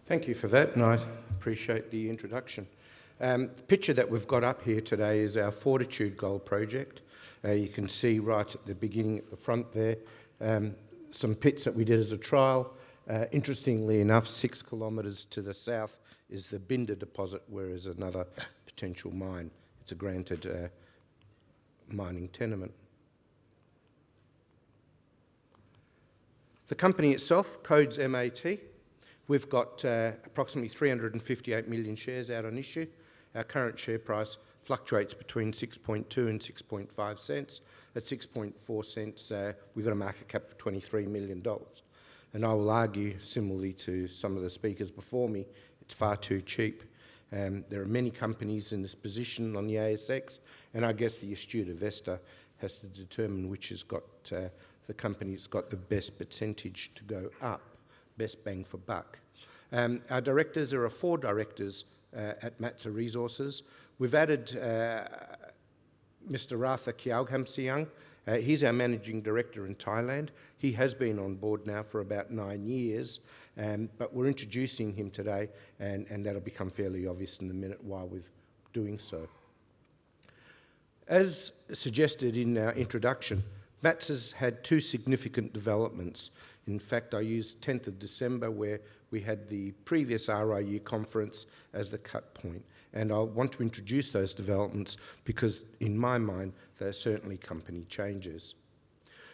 Thank you for that, and I appreciate the introduction. The picture that we've got up here today is our Fortitude Gold project. You can see right at the beginning at the front there some pits that we did as a trial. Interestingly enough, 6 kilometres to the south is the Binder deposit, where is another potential mine. It's a granted mining tenement. The company itself, codes MAT. We've got approximately 358 million shares out on issue. Our current share price fluctuates between 6.2 and 6.5 cents. At 6.4 cents, we've got a market cap of $23 million. And I will argue, similarly to some of the speakers before me, it's far too cheap. There are many companies in this position on the ASX, and I guess the astute investor has to determine which has got the company that's got the best percentage to go up, best bang for buck. Our directors, there are 4 directors at Matsa Resources. We've added Mr. Ratha Kyaughamsiang. He's our managing director in Thailand. He has been on board now for about 9 years, but we're introducing him today, and that'll become fairly obvious in a minute why we're doing so. As suggested in our introduction, Matsa's had 2 significant developments. In fact, I used 10th of December, where we had the previous RIU conference as the cut point. And I want to introduce those developments because, in my mind, they're certainly company changes.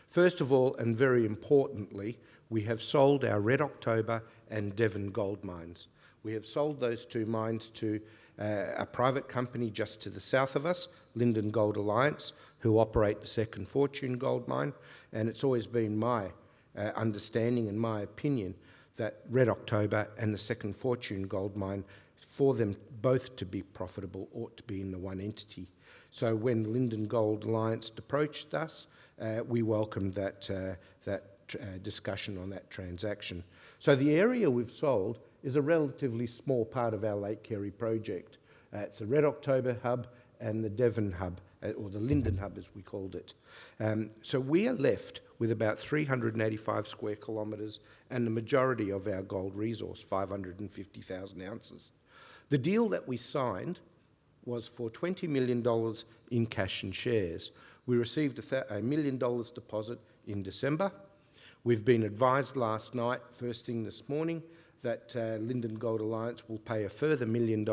First of all, and very importantly, we have sold our Red October and Devon gold mines. We have sold those 2 mines to a private company just to the south of us, Linden Gold Alliance, who operate the second Fortune gold mine. And it's always been my understanding and my opinion that Red October and the second Fortune gold mine, for them both to be profitable, ought to be in the one entity. So when Linden Gold Alliance approached us, we welcomed that discussion on that transaction. So the area we've sold is a relatively small part of our Lake Carey project. It's the Red October hub and the Devon hub, or the Linden hub as we called it. So we are left with about 385 square kilometres and the majority of our gold resource, 550,000 ounces. The deal that we signed was for $20 million in cash and shares. We received a $1 million deposit in December. We've been advised last night, first thing this morning, that Linden Gold Alliance will pay a further $1 million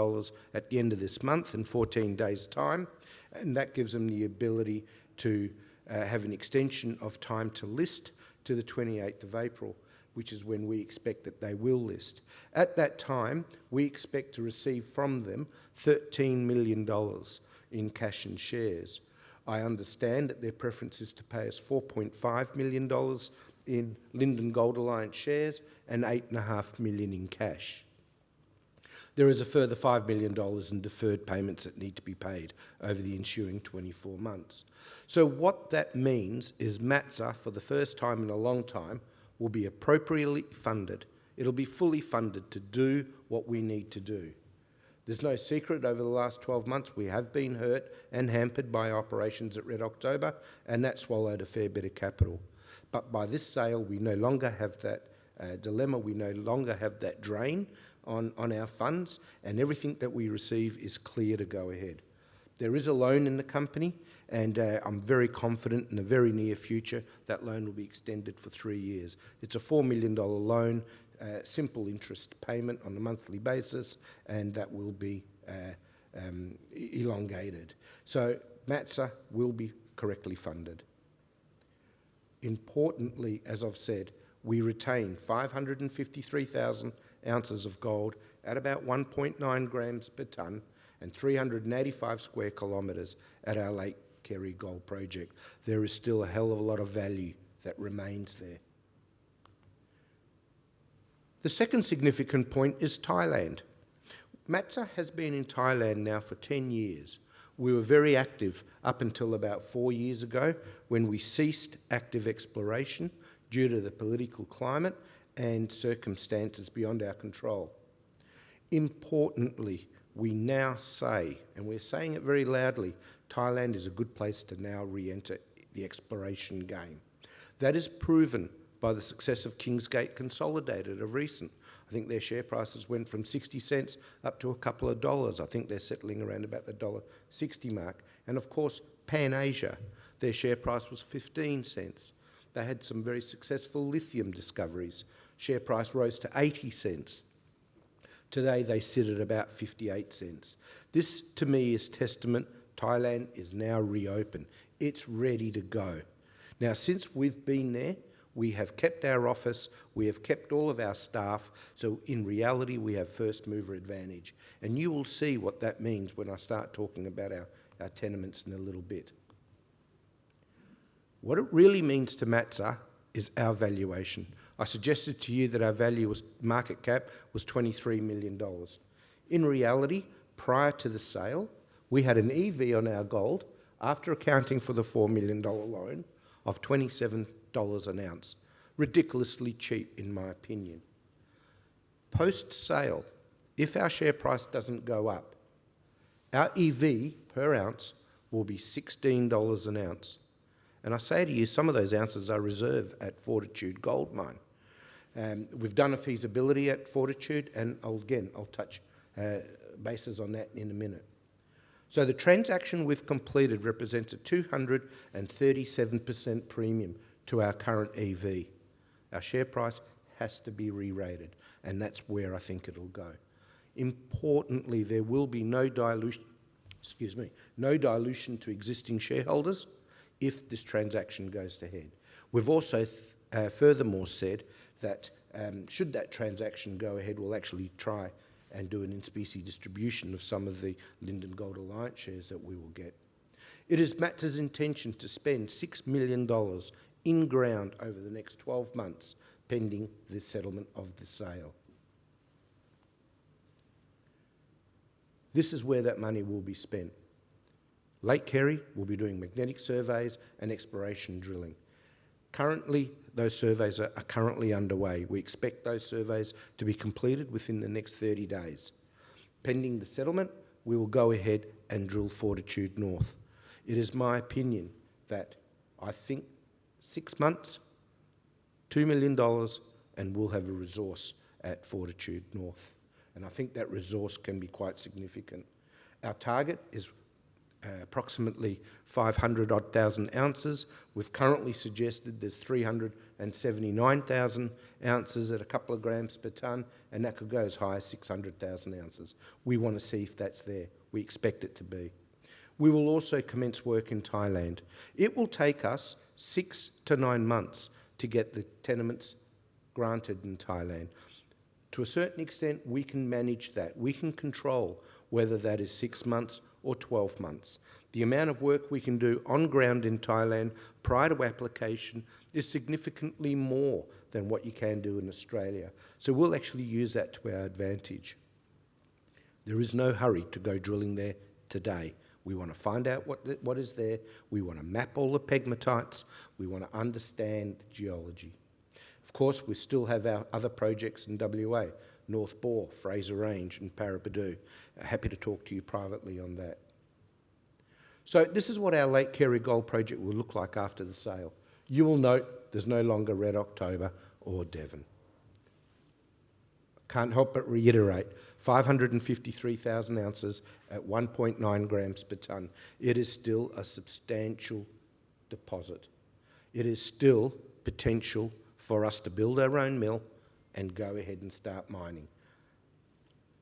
at the end of this month in 14 days' time, and that gives them the ability to have an extension of time to list to the 28th of April, which is when we expect that they will list. At that time, we expect to receive from them $13 million in cash and shares. I understand that their preference is to pay us $4.5 million in Linden Gold Alliance shares and $8.5 million in cash. There is a further $5 million in deferred payments that need to be paid over the ensuing 24 months. So what that means is Matsa, for the first time in a long time, will be appropriately funded. It'll be fully funded to do what we need to do. There's no secret, over the last 12 months we have been hurt and hampered by operations at Red October, and that swallowed a fair bit of capital. But by this sale, we no longer have that dilemma, we no longer have that drain on our funds, and everything that we receive is clear to go ahead. There is a loan in the company, and I'm very confident in the very near future that loan will be extended for 3 years. It's a $4 million loan, simple interest payment on a monthly basis, and that will be elongated. So Matsa will be correctly funded. Importantly, as I've said, we retain 553,000 ounces of gold at about 1.9 grams per tonne and 385 square kilometres at our Lake Carey gold project. There is still a hell of a lot of value that remains there. The second significant point is Thailand. Matsa has been in Thailand now for 10 years. We were very active up until about 4 years ago when we ceased active exploration due to the political climate and circumstances beyond our control. Importantly, we now say, and we're saying it very loudly, Thailand is a good place to now re-enter the exploration game. That is proven by the success of Kingsgate Consolidated of recent. I I think their share prices went from 60 cents up to a couple of dollars. I think they're settling around about the $1.60 mark. And of course, Pan Asia, their share price was 15 cents. They had some very successful lithium discoveries. Share price rose to 80 cents. Today they sit at about 58 cents. This, to me, is testament. Thailand is now reopened. It's ready to go. Now, since we've been there, we have kept our office, we have kept all of our staff, so in reality we have first mover advantage. And you will see what that means when I start talking about our tenements in a little bit. What it really means to Matsa is our valuation. I suggested to you that our market cap was $23 million. In reality, prior to the sale, we had an EV on our gold, after accounting for the $4 million loan, of $27 an ounce. Ridiculously cheap, in my opinion. Post-sale, if our share price doesn't go up, our EV per ounce will be $16 an ounce. And I say to you, some of those ounces are reserved at Fortitude Gold Mine. We've done a feasibility at Fortitude, and I'll touch bases on that in a minute. So the transaction we've completed represents a 237% premium to our current EV. Our share price has to be re-rated, and that's where I think it'll go. Importantly, there will be no dilution to existing shareholders if this transaction goes ahead. We've also furthermore said that should that transaction go ahead, we'll actually try and do an in-specie distribution of some of the Linden Gold Alliance shares that we will get. It is Matsa's intention to spend $6 million in ground over the next 12 months, pending the settlement of the sale. This is where that money will be spent. Lake Carey will be doing magnetic surveys and exploration drilling. Currently, those surveys are currently underway. We expect those surveys to be completed within the next 30 days. Pending the settlement, we will go ahead and drill Fortitude North. It is my opinion that I think 6 months, $2 million, and we'll have a resource at Fortitude North. And I think that resource can be quite significant. Our target is approximately 500,000 ounces. We've currently suggested there's 379,000 ounces at a couple of grams per tonne, and that could go as high as 600,000 ounces. We want to see if that's there. We expect it to be. We will also commence work in Thailand. It will take us 6 to 9 months to get the tenements granted in Thailand. To a certain extent, we can manage that. We can control whether that is 6 months or 12 months. The amount of work we can do on ground in Thailand prior to application is significantly more than what you can do in Australia. So we'll actually use that to our advantage. There is no hurry to go drilling there today. We want to find out what is there. We want to map all the pegmatites. We want to understand the geology. Of course, we still have our other projects in WA, North Bore, Fraser Range and Paraburdoo. Happy to talk to you privately on that. So this is what our Lake Carey Gold Project will look like after the sale. You will note there's no longer Red October or Devon. Can't help but reiterate, 553,000 ounces at 1.9 grams per tonne. It is still a substantial deposit. It is still potential for us to build our own mill and go ahead and start mining.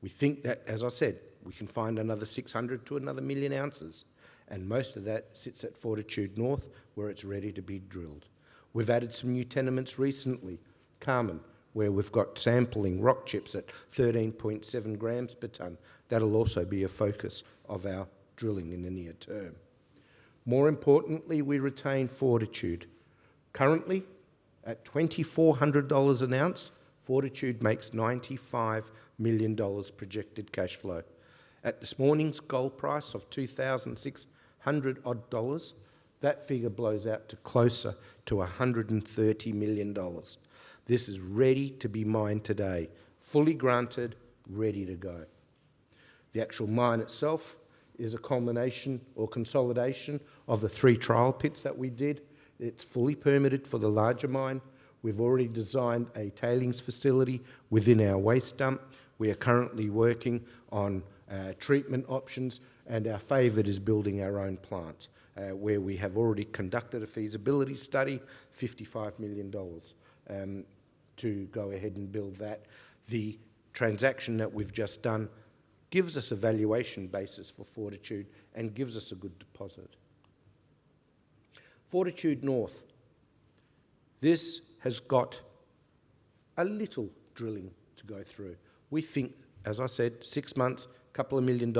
We think that, as I said, we can find another 600 to another million ounces, and most of that sits at Fortitude North, where it's ready to be drilled. We've added some new tenements recently, Carmen, where we've got sampling rock chips at 13.7 grams per tonne. That'll also be a focus of our drilling in the near term. More importantly, we retain Fortitude. Currently, at $2,400 an ounce, Fortitude makes $95 million projected cash flow. At this morning's gold price of $2,600 odd, that figure blows out to closer to $130 million. This is ready to be mined today, fully granted, ready to go. The actual mine itself is a culmination or consolidation of the 3 trial pits that we did. It's fully permitted for the larger mine. We've already designed a tailings facility within our waste dump. We are currently working on treatment options, and our favourite is building our own plant, where we have already conducted a feasibility study, $55 million, to go ahead and build that. The transaction that we've just done gives us a valuation basis for Fortitude and gives us a good deposit. Fortitude North. This has got a little drilling to go through. We think, as I said, 6 months, a couple of $1 million,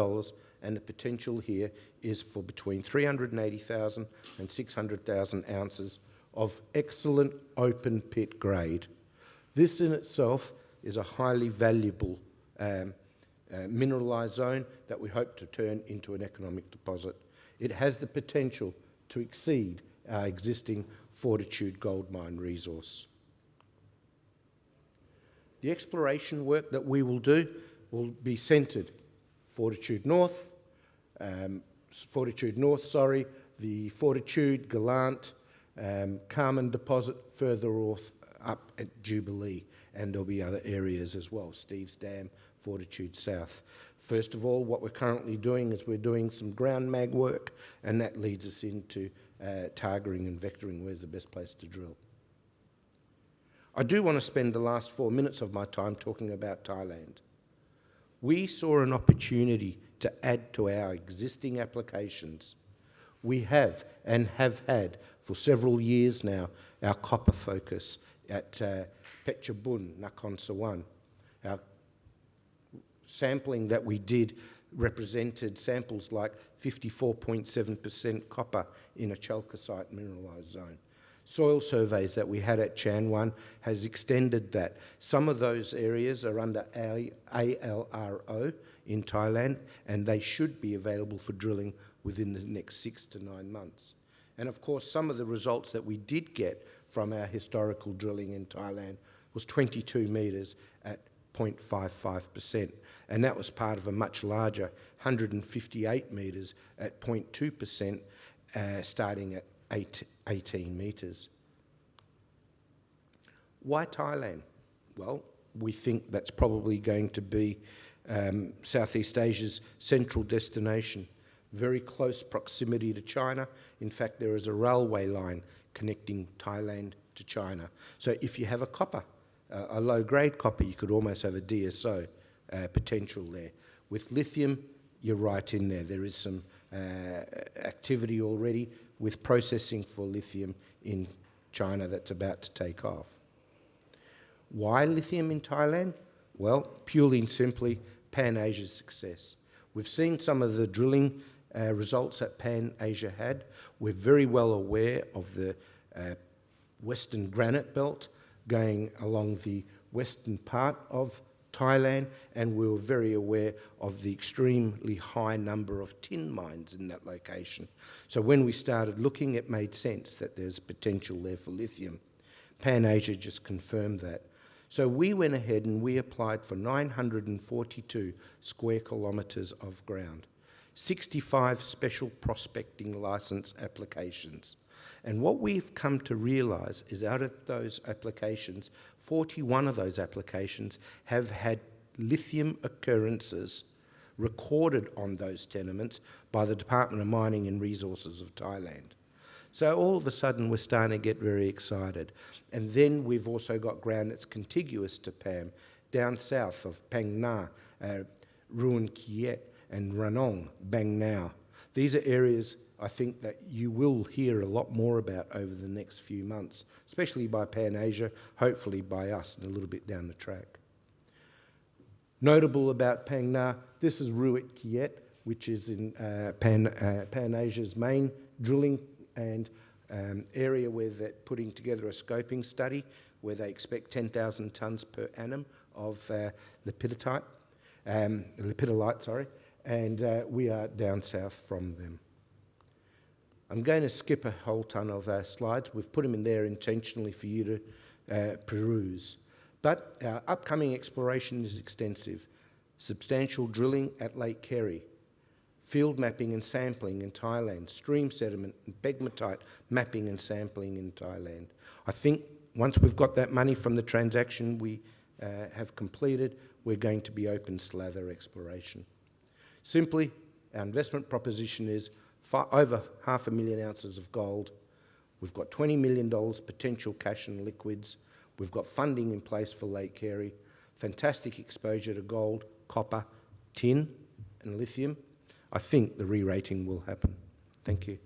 and the potential here is for between 380,000 and 600,000 ounces of excellent open pit grade. This in itself is a highly valuable mineralised zone that we hope to turn into an economic deposit. It has the potential to exceed our existing Fortitude gold mine resource. The exploration work that we will do will be centred Fortitude North, the Fortitude, Gallant, Carmen deposit further north up at Jubilee, and there'll be other areas as well, Steve's Dam, Fortitude South. First of all, what we're currently doing is we're doing some ground mag work, and that leads us into targeting and vectoring where's the best place to drill. I do want to spend the last 4 minutes of my time talking about Thailand. We saw an opportunity to add to our existing applications. We have and have had for several years now our copper focus at Phetchabun, Nakhon Sawan. Our sampling that we did represented samples like 54.7% copper in a chalcocite mineralised zone. Soil surveys that we had at Chanwan has extended that. Some of those areas are under ALRO in Thailand, and they should be available for drilling within the next 6 to 9 months. And of course, some of the results that we did get from our historical drilling in Thailand was 22 metres at 0.55%, and that was part of a much larger 158 metres at 0.2%, starting at 18 metres. Why Thailand? Well, we think that's probably going to be Southeast Asia's central destination. Very close proximity to China. In fact, there is a railway line connecting Thailand to China. So if you have a copper, a low-grade copper, you could almost have a DSO potential there. With lithium, you're right in there. There is some activity already with processing for lithium in China that's about to take off. Why lithium in Thailand? Well, purely and simply, Pan Asia's success. We've seen some of the drilling results that Pan Asia had. We're very well aware of the Western Granite Belt going along the western part of Thailand, and we were very aware of the extremely high number of tin mines in that location. So when we started looking, it made sense that there's potential there for lithium. Pan Asia just confirmed that. So we went ahead and we applied for 942 square kilometres of ground, 65 special prospecting licence applications. And what we've come to realise is out of those applications, 41 of those applications have had lithium occurrences recorded on those tenements by the Department of Mining and Resources of Thailand. So all of a sudden we're starting to get very excited. And then we've also got ground that's contiguous to PAM, down south of Phang Nga, Ruan Kiet and Ranong, Bang Nao. These are areas I think that you will hear a lot more about over the next few months, especially by Pan Asia, hopefully by us and a little bit down the track. Notable about Phang Nga, this is Ruat Kiet, which is in Pan Asia's main drilling and area where they're putting together a scoping study where they expect 10,000 tonnes per annum of lepidolite, and we are down south from them. I'm going to skip a whole ton of our slides. We've put them in there intentionally for you to peruse. But our upcoming exploration is extensive. Substantial drilling at Lake Carey, field mapping and sampling in Thailand, stream sediment and pegmatite mapping and sampling in Thailand. I think once we've got that money from the transaction we have completed, we're going to be open slather exploration. Simply, our investment proposition is over 500,000 ounces of gold. We've got $20 million potential cash and liquids. We've got funding in place for Lake Carey, fantastic exposure to gold, copper, tin and lithium. I think the re-rating will happen. Thank you.